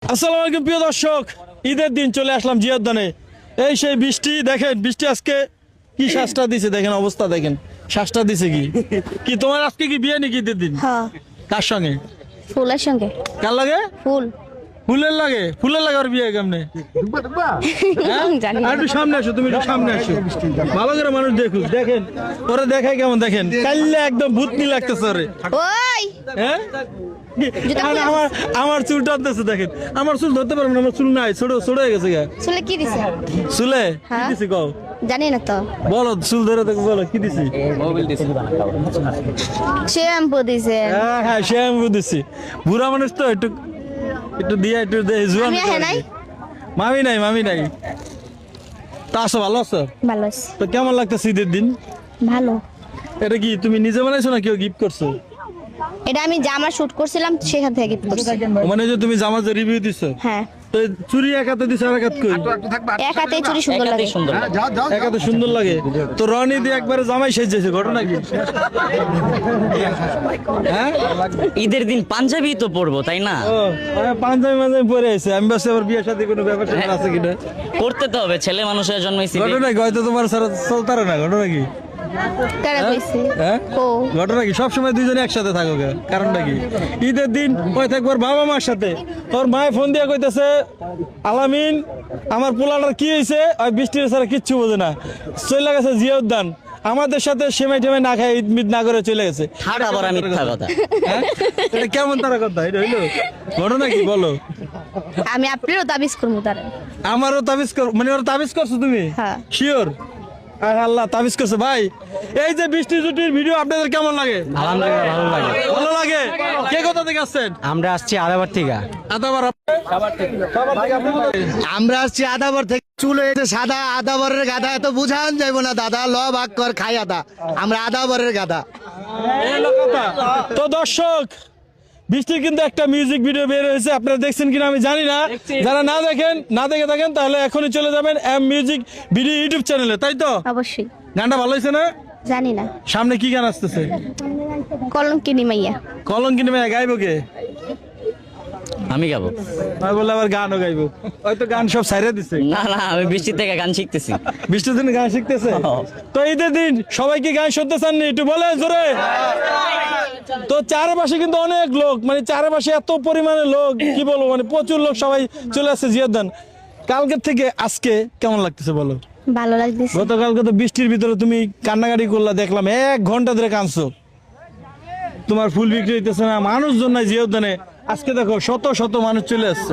আসসালামু আলাইকুম প্রিয় দর্শক, ঈদের দিন চলে আসলাম জিয়াউদ্দানে। এই সেই বৃষ্টি দেখেন, বৃষ্টি আজকে কি শ্বাসটা দিছে দেখেন, অবস্থা দেখেন, শ্বাসটা দিছে কি কি তোমার আজকে কি বিয়ে নাকি ঈদের দিন? হ্যাঁ, কার সঙ্গে? ফুলের সঙ্গে। কার লাগে? ফুল ফুলের লাগে? ফুলের লাগে আর বিয়ে কেমনে? হ্যাঁ? জানি না। আর একটু সামনে আসো, তুমি একটু সামনে আসো, ভালো করে মানুষ দেখুক। দেখেন ওরা দেখায় কেমন, দেখেন কাইলে একদম ভূতনি লাগতেছে ওরে। ওই হ্যাঁ জুতা আর খুলে আমার চুল টানতেছে দেখেন, আমার চুল ধরতে পারবেন না, আমার চুল নাই, ছোট ছোট হয়ে গেছে গা। চুলে কি দিছে? চুলে কি হ্যাঁ। দিছি কও? জানি না তো। বলো, চুল ধরে দেখো, বলো কি দিছি? শ্যাম্পু দিছে। হ্যাঁ হ্যাঁ, শ্যাম্পু দিছি। বুড়া মানুষ তো একটু একটু দিয়ে একটু জোয়ান আমি আহে নাই? মামি নাই, মামি নাই। তা আসো, ভালো আছো? ভালো আছে। তো কেমন লাগতেছে ঈদের দিন? ভালো। এটা কি তুমি নিজে বানাইছো না কেউ গিফট করছো? এটা আমি জামা শুট করছিলাম, সেখান থেকে গিফট করছি। মানে যে তুমি জামা যে রিভিউ দিছো, হ্যাঁ, তো চুরি এক হাতে দিছো আর এক হাত কই? এক হাতে চুরি সুন্দর লাগে। এক হাতে সুন্দর লাগে তো। রনি দিয়ে একবারে জামাই সেজেছে, ঘটনা কি? হ্যাঁ, ঈদের দিন পাঞ্জাবি তো পরবো তাই না? ও পাঞ্জাবি মাঞ্জাবি পরে আছে। আমি বাসে আবার বিয়ের সাথে কোনো ব্যাপার স্যাপার আছে কিনা? পড়তে তো হবে, ছেলে মানুষের জন্মইছি। ঘটনা কি? হয়তো তোমার সারা চলতারে না, ঘটনা কি? কারা কইছে? হ্যাঁ, ও ঘটনা কি? সবসময় দুইজনে একসাথে থাকো কে? কারণটা কি? ঈদের দিন ওই থাকবার বাবা মার সাথে। তোর মায়ে ফোন দিয়ে কইতেছে, আলামিন আমার পোলাটার কি হয়েছে? ওই বৃষ্টির ছাড়া কিচ্ছু বোঝে না, চলে গেছে জিয়াউদ্দান, আমাদের সাথে সেমাই টেমাই না খায় ঈদ মিদ না করে চলে গেছে। থাক আবার মিথ্যা কথা। হ্যাঁ? এটা কেমন তারা কথা? এটা হইলো ঘটনা কি বলো? আমি আপনারও তাবিজ করবো তারে। আমারও তাবিজ কর, মানে ওরা তাবিজ করছো তুমি? হ্যাঁ। শিওর? আর আল্লাহ তাবিজ করছে ভাই। এই যে বৃষ্টি জুটির ভিডিও আপনাদের কেমন লাগে? আলহামদুলিল্লাহ ভালো লাগে। ভালো লাগে। কে কোথা থেকে আসছেন? আমরা আসছি আদাবার থেকে। আদাবার সবার থেকে আপনি কোথা থেকে? আমরা আসছি আদাবার থেকে। চুল হয়েছে সাদা, আদাবরের গাদা এত বুঝান যাইব না দাদা, ল ভাগ কর খাই আদা। আমরা আদাবরের গাদা। এই হলো কথা। তো দর্শক, বৃষ্টির কিন্তু একটা মিউজিক ভিডিও বের হয়েছে, আপনারা দেখছেন কিনা আমি জানি না। যারা না দেখে থাকেন তাহলে এখনই চলে যাবেন এম মিউজিক ভিডিও ইউটিউব চ্যানেলে, তাই তো? অবশ্যই। গানটা ভালো হয়েছে না? জানি না। সামনে কি গান আসতেছে? কলঙ্কিনী মাইয়া। কলঙ্কিনী মেয়ে গাইবো কে? আমি গাবো আমি বললে আবার গানও গাইবো, হয়তো গান সব সাইরে দিছে। না না, আমি বৃষ্টি থেকে গান শিখতেছি। বৃষ্টির দিন গান শিখতেছে। তো ঈদের দিন সবাই কি গান শুনতে চাননি? একটু বলে জোরে। তো চারপাশে কিন্তু অনেক লোক, মানে চারপাশে এত পরিমাণে লোক, কি বলবো, মানে প্রচুর লোক সবাই চলে আসছে জিয়াউদ্দান। কালকের থেকে আজকে কেমন লাগতেছে বলো? ভালো লাগতেছে। গতকালকে তো বৃষ্টির ভিতরে তুমি কান্নাকাটি করলা, দেখলাম 1 ঘন্টা ধরে কাঁদছো। তোমার ফুল বিক্রি হইতেছে না, মানুষজন নাই জিয়াউদ্দানে। আজকে দেখো শত শত মানুষ চলে আসছে।